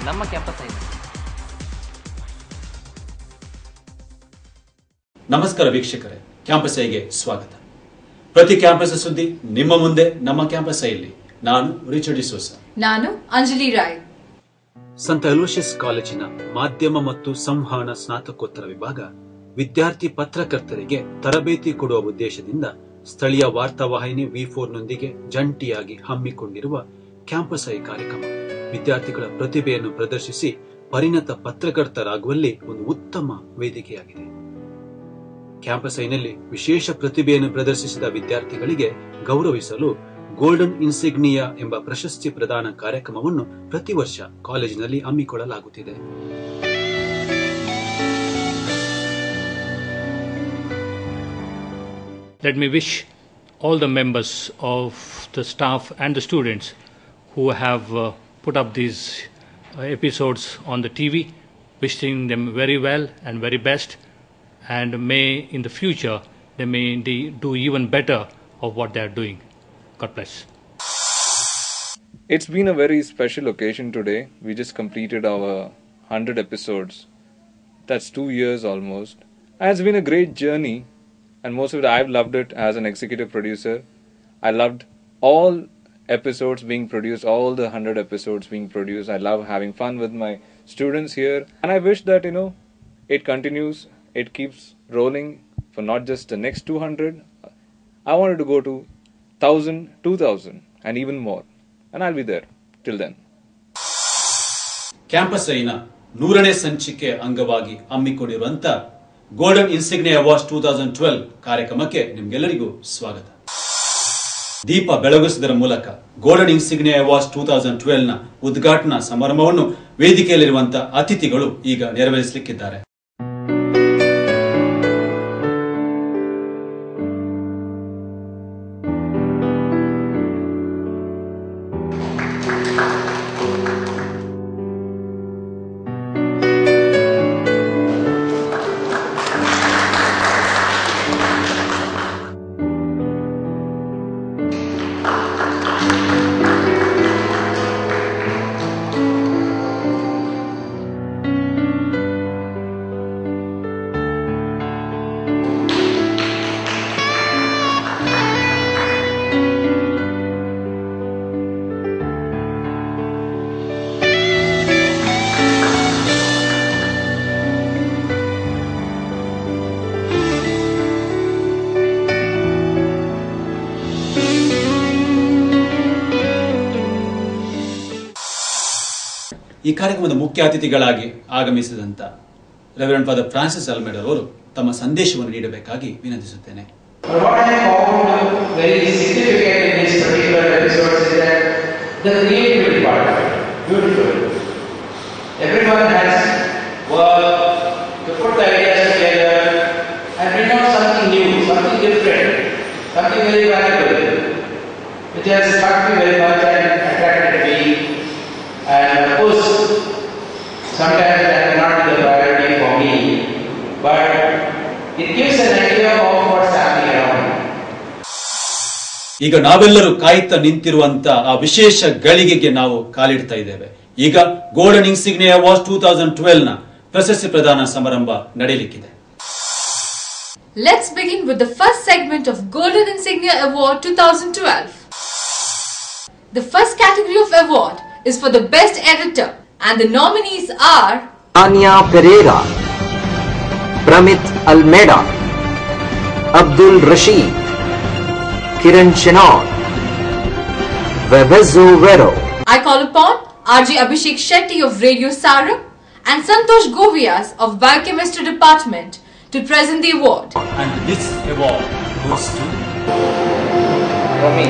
ನಮ್ಮ campus I. ನಮಸ್ಕಾರ ವೀಕ್ಷಕರೇ, ಕ್ಯಾಂಪಸ್ ಐಗೆ ಸ್ವಾಗತ. ಪ್ರತಿ ಕ್ಯಾಂಪಸ್ ಸುದ್ದಿ ನಿಮ್ಮ ಮುಂದೆ ನಮ್ಮ ಕ್ಯಾಂಪಸ್ ಐಲಿ. ನಾನು ರಿಚರ್ಡ್ ಡಿಸೋಸ. ನಾನು ಅಂಜಲಿ ರಾಯ್. ಸಂತ ಅಲೋಷಿಯಸ್ ಕಾಲೇಜಿನ ಮಾಧ್ಯಮ ಮತ್ತು ಸಂವಹನ ಸ್ನಾತಕೋತ್ತರ ವಿಭಾಗ ವಿದ್ಯಾರ್ಥಿ ಪತ್ರಕರ್ತರಿಗೆ ತರಬೇತಿ ಕೊಡುವ ಉದ್ದೇಶದಿಂದ ಸ್ಥಳೀಯ ವಾರ್ತಾವಾಹಿನಿ V4 ನೊಂದಿಗೆ ಜಂಟಿಯಾಗಿ ಹಮ್ಮಿಕೊಂಡಿರುವ ಕ್ಯಾಂಪಸ್ ಐ ಕಾರ್ಯಕ್ರಮ ವಿದ್ಯಾರ್ಥಿಗಳ ಪ್ರತಿಭೆಯನ್ನು ಪ್ರದರ್ಶಿಸಿ ಪರಿಣತ ಪತ್ರಕರ್ತರಾಗುವಲ್ಲಿ ಒಂದು ಉತ್ತಮ ವೇದಿಕೆಯಾಗಿದೆ. ಕ್ಯಾಂಪಸ್ ಐನಲ್ಲಿ ವಿಶೇಷ ಪ್ರತಿಭೆಯನ್ನು ಪ್ರದರ್ಶಿಸಿದ ವಿದ್ಯಾರ್ಥಿಗಳಿಗೆ ಗೌರವಿಸಲು ಗೋಲ್ಡನ್ ಇನ್ಸಿಗ್ನಿಯಾ ಎಂಬ ಪ್ರಶಸ್ತಿ ಪ್ರದಾನ ಕಾರ್ಯಕ್ರಮವನ್ನು ಪ್ರತಿ ವರ್ಷ ಕಾಲೇಜಿನಲ್ಲಿ ಹಮ್ಮಿಕೊಳ್ಳಲಾಗುತ್ತಿದೆ. Let me wish all the members of the staff and the students who have put up these episodes on the TV, wishing them very well and very best, and may in the future they may do even better of what they are doing. God bless. It's been a very special occasion today. We just completed our 100 episodes. That's 2 years almost. And it's been a great journey, and most of it I've loved it as an executive producer. I loved all episodes being produced, all the 100 episodes being produced. I love having fun with my students here, and I wish that it continues, it keeps rolling for not just the next 200. I wanted to go to 1,000, 2,000 and even more, and I'll be there till then. Campus ಐನ 100ನೇ ಸಂಚಿಕೆ ಅಂಗವಾಗಿ ಹಮ್ಮಿಕೊಂಡಿರುವಂತ golden ಇನ್ಸಿಗ್ನಿಯಾ awards 2012 ಕಾರ್ಯಕ್ರಮಕ್ಕೆ ನಿಮ್ಗೆಲ್ಲರಿಗೂ ಸ್ವಾಗತ. ದೀಪ ಬೆಳಗಿಸುವುದರ ಮೂಲಕ golden ಇನ್ಸಿಗ್ನಿಯಾ awards 2012 ನ ಉದ್ಘಾಟನಾ ಸಮಾರಂಭವನ್ನು ವೇದಿಕೆಯಲ್ಲಿರುವಂತಹ ಅತಿಥಿಗಳು ಈಗ ನೆರವೇರಿಸಲಿಕ್ಕಿದ್ದಾರೆ. ಈ ಕಾರ್ಯಕ್ರಮದ ಮುಖ್ಯ ಅತಿಥಿಗಳಾಗಿ ಆಗಮಿಸಿದಂತ ರೆವರೆಂಡ್ ಫಾದರ್ ಫ್ರಾನ್ಸಿಸ್ ಅಲ್ಮೇಡ ಅವರು ತಮ್ಮ ಸಂದೇಶವನ್ನು ನೀಡಬೇಕಾಗಿ ವಿನಂತಿಸುತ್ತೇನೆ. And of course, sometimes that may not be the priority for me, but it gives an idea of what's happening around me. ಈಗ ನಾವೆಲ್ಲರೂ ಕಾಯುತ್ತಾ ನಿಂತಿರುವಂತ ಆ ವಿಶೇಷ ಗಳಿಗೆಗೆ ನಾವು ಕಾಲಿಡ್ತಾ ಇದ್ದೇವೆ. ಈಗ ಗೋಲ್ಡನ್ ಇನ್ಸಿಗ್ನಿಯಾ ಅವಾರ್ಡ್ಸ್ 2012 ನ ಪ್ರಶಸ್ತಿ ಪ್ರದಾನ ಸಮಾರಂಭ ನಡೆಯಲಿಕ್ಕಿದೆ. Let's begin with the first segment of Golden Insignia Award 2012. The first category of award is for the best editor, and the nominees are Anya Pereira, Pramit Almeida, Abdul Rashid, Kiran Chennaul, Vevezo Vero. I call upon RJ Abhishek Shetty of Radio Sarum and Santosh Govias of Biochemistry Department to present the award. And this award goes to For me.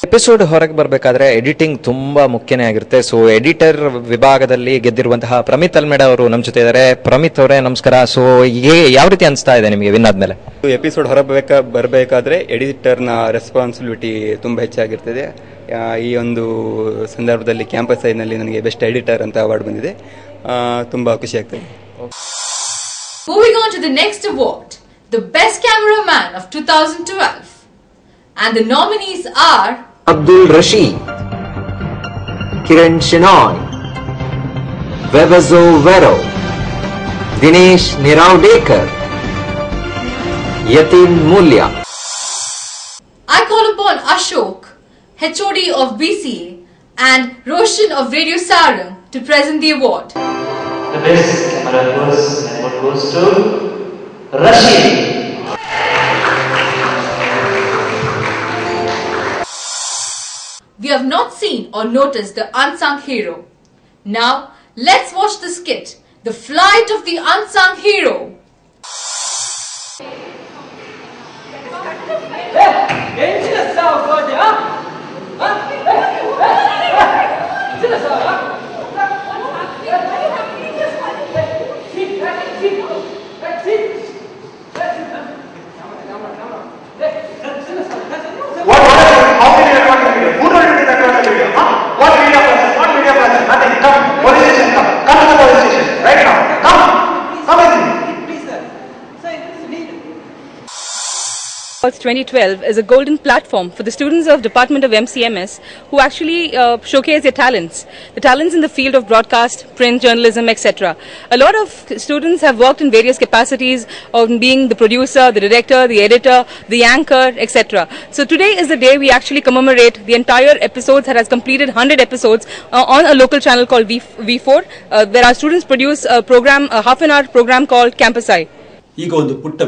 Episode ಹೊರಗೆ ಬರಬೇಕಾದ್ರೆ editing ತುಂಬಾ ಮುಖ್ಯನೇ ಆಗಿರುತ್ತೆ. So editor ವಿಭಾಗದಲ್ಲಿ ಗೆದ್ದಿರುವಂತಹ ಪ್ರಮಿತ್ ಅಲ್ಮೇಡ ಅವರು ನಮ್ಮ ಜೊತೆ ಇದ್ದಾರೆ. ಪ್ರಮಿತ್ ಅವರೇ ನಮಸ್ಕಾರ. ಸೊ ಯಾವ ರೀತಿ ಅನಿಸ್ತಾ ಇದೆ ನಿಮಗೆ ವಿನ್ ಆದ್ಮೇಲೆ? ಎಪಿಸೋಡ್ ಬರಬೇಕಾದ್ರೆ ಎಡಿಟರ್ನ ರೆಸ್ಪಾನ್ಸಿಬಿಲಿಟಿ ತುಂಬ ಹೆಚ್ಚಾಗಿರ್ತದೆ. ಈ ಒಂದು ಸಂದರ್ಭದಲ್ಲಿ ಕ್ಯಾಂಪಸ್ ಐನಲ್ಲಿ ನನಗೆ ಬೆಸ್ಟ್ ಎಡಿಟರ್ ಅಂತ ಅವಾರ್ಡ್ ಬಂದಿದೆ. ತುಂಬ ಖುಷಿ ಆಗ್ತದೆ. Moving on to the next award, the Best Cameraman of 2012. And the nominees are Abdul Rashid, Kiran Shenoy, Webazo Vero, Dinesh Niraudekar, Yatin Mulya. I call upon Ashok, HOD of BCA, and Roshan of Radio Sarang to present the award. The best camera person award goes to Rashid. We have not seen or noticed the unsung hero. Now, let's watch the skit, The Flight of the Unsung Hero. Awards 2012 is a golden platform for the students of Department of MCMS who actually showcase their talents. The talents in the field of broadcast, print, journalism, etc. A lot of students have worked in various capacities of being the producer, the director, the editor, the anchor, etc. So today is the day we actually commemorate the entire episodes that has completed 100 episodes on a local channel called V4, where our students produce a program, a half-an-hour program called Campus Eye. ಈಗ ಒಂದು ಪುಟ್ಟ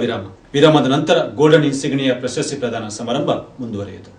ವಿರಾಮದ ನಂತರ golden ಇನ್ಸಿಗ್ನಿಯಾ ಪ್ರಶಸ್ತಿ ಪ್ರದಾನ ಸಮಾರಂಭ ಮುಂದುವರಿಯಿತು.